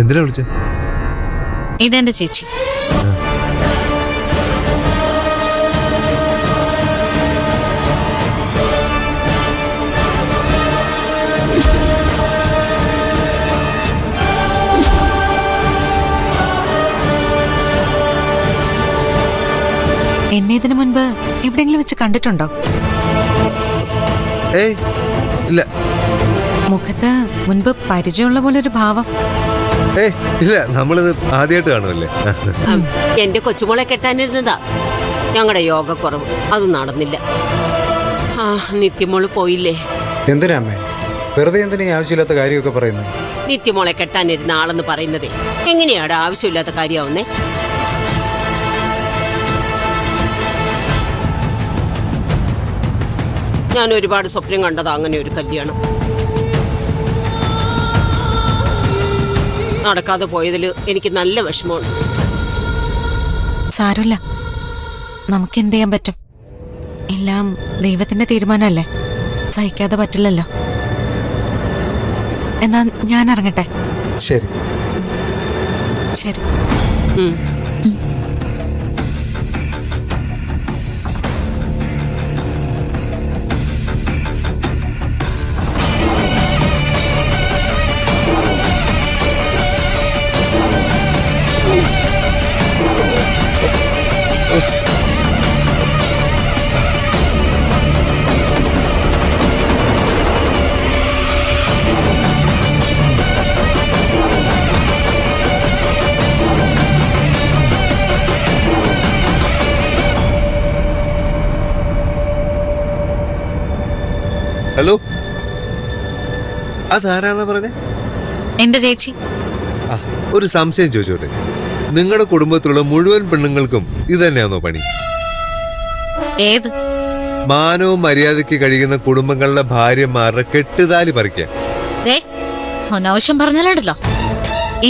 എന്തിനാ വിളിച്ചേ? ഇതെന്റെ ചേച്ചി. എന്നെ ഇതിനു മുൻപ് എവിടെയെങ്കിലും വെച്ച് കണ്ടിട്ടുണ്ടോ? ഏയ് ഇല്ല. മുഖത്ത് മുൻപ് പരിചയമുള്ള പോലെ ഒരു ഭാവം. ഏയ് ഇല്ല, നമ്മളിത് ആദ്യമായിട്ട് കാണുമല്ലേ. എന്റെ കൊച്ചുമോളെ കെട്ടാനിരുന്നതാ. ഞങ്ങളുടെ യോഗക്കുറവ് അത് നടന്നില്ല. നിത്യമോള് പോയില്ലേ? എന്തിനാ അമ്മേ വെറുതെ എന്തിനാ ആവശ്യമില്ലാത്ത കാര്യമൊക്കെ പറയുന്നത്? നിത്യമോളെ കെട്ടാനിരുന്ന ആളെന്ന് പറയുന്നതേ എങ്ങനെയാണ് ആവശ്യമില്ലാത്ത കാര്യമാവുന്നേ? ഞാൻ ഒരുപാട് സ്വപ്നം കണ്ടതാ അങ്ങനെ ഒരു കല്യാണം. നടക്കാതെ പോയതിൽ എനിക്ക് നല്ല വിഷമമുണ്ട്. സാരമില്ല, നമുക്ക് എന്ത് ചെയ്യാൻ പറ്റും? എല്ലാം ദൈവത്തിന്റെ തീരുമാനമല്ലേ, സഹിക്കാതെ പറ്റില്ലല്ലോ. എന്നാ ഞാൻ ഇറങ്ങട്ടെ. ശരി ശരി. ഹലോ, അതാരാന്നാ പറഞ്ഞേ? എന്റെ ചേച്ചി. ഒരു സംശയം ചോദിച്ചോട്ടെ, നിങ്ങളുടെ കുടുംബത്തിലുള്ള മുഴുവൻ പെണ്ണുങ്ങൾക്കും ഇത് തന്നെയാണോ പണി? ഏത്? മാനവും മര്യാദയ്ക്ക് കഴിയുന്ന കുടുംബങ്ങളിലെ ഭാര്യമാരുടെ കെട്ടുതാലി പറിക്കാൻ. അനാവശ്യം പറഞ്ഞാലുണ്ടല്ലോ.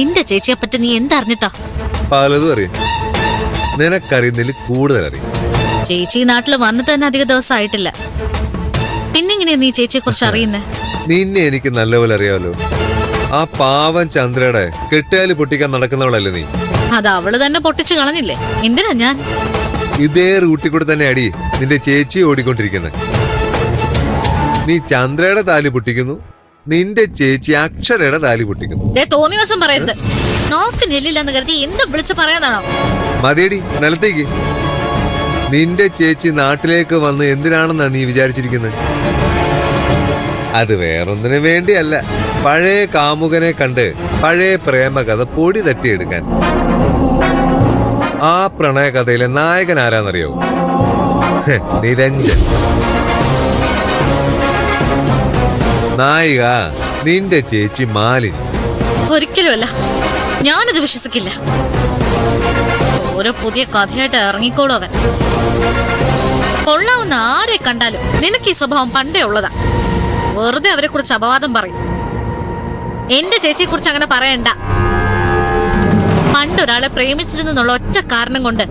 എന്റെ ചേച്ചിയെ പറ്റി നീ എന്തറിഞ്ഞിട്ടാ? പലതും അറിയാം. നിനക്കറിയുന്നതിൽ കൂടുതൽ അറിയാം. ചേച്ചി നാട്ടില് വന്നിട്ട് തന്നെ അധിക ദിവസം ആയിട്ടില്ല. പിന്നെങ്ങനെയാ നീ ചേച്ചിയെ കുറിച്ച് അറിയുന്നേ? നിന്നെ എനിക്ക് നല്ലപോലെ അറിയാമല്ലോ. ആ പാവൻ ചന്ദ്രയുടെ കെട്ടുകാലി പൊട്ടിക്കാൻ നടക്കുന്നവളല്ലേ നീ? അത് അവള് തന്നെ പൊട്ടിച്ചു കളഞ്ഞില്ലേ? എന്തിനാ ഞാൻ? ഇതേ റൂട്ടിൽ കൂടെ തന്നെ അടി നിന്റെ ചേച്ചി ഓടിക്കൊണ്ടിരിക്കുന്നത്. നീ ചന്ദ്രയുടെ താലി പൊട്ടിക്കുന്നു, നിന്റെ ചേച്ചി അക്ഷരയുടെ താലി പൊട്ടിക്കുന്നു. തോന്നിയ ദിവസം പറയരുത്. നോക്ക് നെല്ലില്ലെന്ന് കരുതി എന്തും വിളിച്ചു പറയാതാണോ? മതിയടി, നിലത്തേക്ക്. നിന്റെ ചേച്ചി നാട്ടിലേക്ക് വന്ന് എന്തിനാണെന്നാ നീ വിചാരിച്ചിരിക്കുന്നത്? അത് വേറൊന്നിനു വേണ്ടിയല്ല, പഴയ കാമുകനെ കണ്ട് പഴയ പ്രേമകഥ പൊടി തട്ടിയെടുക്കാൻ. ആ പ്രണയകഥയിലെ നായകൻ ആരാന്നറിയോ? നിരഞ്ജൻ. നായിക നിന്റെ ചേച്ചി മാലിനി. ഒരിക്കലുമല്ല, ഞാനത് വിശ്വസിക്കില്ല. ഓരോ പുതിയ കഥയായിട്ട് ഇറങ്ങിക്കോളൂ അവൻ. കൊള്ളാവുന്ന ആരെ കണ്ടാലും നിനക്ക് ഈ സ്വഭാവം പണ്ടേ ഉള്ളതാ. വെറുതെ അവരെ കുറിച്ച് അപവാദം പറയും. എന്റെ ചേച്ചിയെ കുറിച്ച് അങ്ങനെ പറയണ്ട. പണ്ടൊരാളെ പ്രേമിച്ചിരുന്നുള്ള ഒറ്റ കാരണം കൊണ്ട്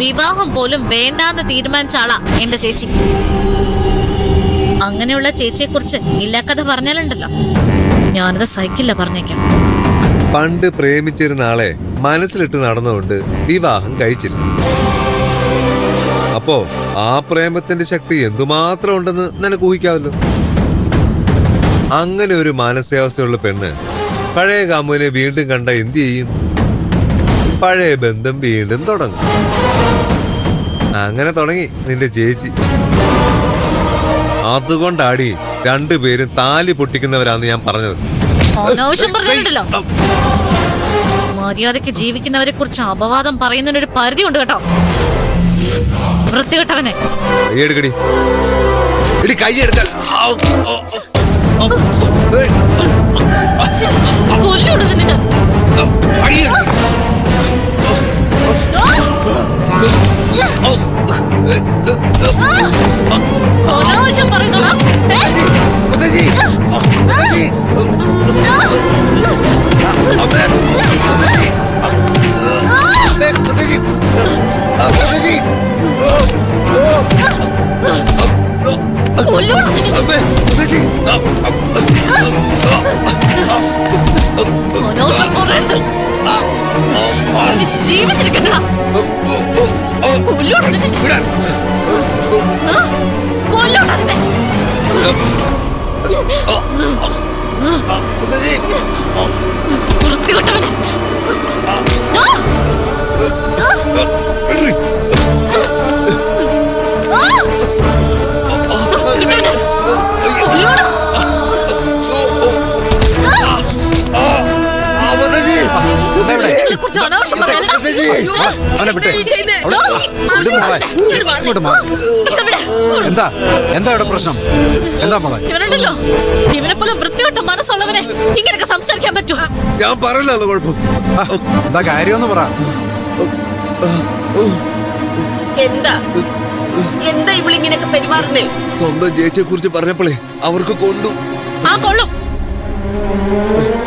വിവാഹം പോലും വേണ്ടാന്ന് തീരുമാനിച്ച ആളാ എന്റെ ചേച്ചി. അങ്ങനെയുള്ള ചേച്ചിയെ കുറിച്ച് ഇല്ലാക്കഥ പറഞ്ഞാലുണ്ടല്ലോ, ഞാനത് സഹിക്കില്ല, പറഞ്ഞേക്കാം. പണ്ട് പ്രേമിച്ചിരുന്ന ആളെ മനസ്സിലിട്ട് നടന്നുകൊണ്ട് വിവാഹം കഴിച്ചില്ല. അപ്പോ ആ പ്രേമത്തിന്റെ ശക്തി എന്തുമാത്രം ഉണ്ടെന്ന് നിനക്ക് ഊഹിക്കാമല്ലോ. അങ്ങനെ ഒരു മാനസികാവസ്ഥയുള്ള പെണ്ണ് പഴയ കാമുവിനെ വീണ്ടും കണ്ട എന്ത് ചെയ്യും? പഴയ ബന്ധം വീണ്ടും തുടങ്ങും. അങ്ങനെ തുടങ്ങി നിന്റെ ചേച്ചി. അതുകൊണ്ടാടി രണ്ടുപേരും താലി പൊട്ടിക്കുന്നവരാന്ന് ഞാൻ പറഞ്ഞത്. മര്യാദയ്ക്ക് ജീവിക്കുന്നവരെ കുറിച്ച് അപവാദം പറയുന്നതിനൊരു പരിധി ഉണ്ട് കേട്ടോ. വൃത്തികെട്ടവനെ. കൈയെടുക്കടി. കൈയെടുക്കാൻ കൊല്ലൂടെ നിന്നെ. അനാവശ്യം പറയുന്നോടാ. കൊല്ലൂടെ നിന്നെ. അമ്മേ, മുത്തശ്ശി. അനാവശ്യം പറയരുത്. നീ ജീവിച്ചിരിക്കണ്ട. കൊല്ലൂടാ നിന്നെ. വിടാൻ. ആ? കൊല്ലൂടാ നിന്നെ. മുത്തശ്ശി. വൃത്തികെട്ടവനെ. ആ! വിടറി. വൃത്തികെട്ടവനെ. കൊല്ലൂടാ. മുത്തശ്ശി. ഇതിനെക്കുറിച്ച് അനാവശ്യം പറയല്ലടാ. മുത്തശ്ശി. അയ്യോ. അവനെ വിട്ടേ. അവളെ- വിട് മോളെ. ഇങ്ങോട്ട് മാറ്. ഇതെവിടെ? എന്താ എന്താ ഇവിടെ പ്രശ്നം? എന്താ മോളെ? ഇവനുണ്ടല്ലോ, ഇവനെ പോലെ വൃത്തികെട്ട മനസ്സുള്ളവനെ ഇങ്ങനെയൊക്കെ സംസാരിക്കാൻ പറ്റൂ? ഞാൻ പറയുന്നതാണ് കുഴപ്പം. ആ, എന്താ കാര്യമെന്ന് പറ. എന്താ എന്താ ഇവളിങ്ങനെയൊക്കെ പെരുമാറുന്നേ? സ്വന്തം ചേച്ചിയെ കുറിച്ച് പറഞ്ഞപ്പോഴേ അവർക്ക് കൊണ്ടു. ആ കൊള്ളും.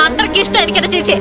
അത്രയ്ക്ക് ഇഷ്ടം എനിക്കെന്റെ ചേച്ചി.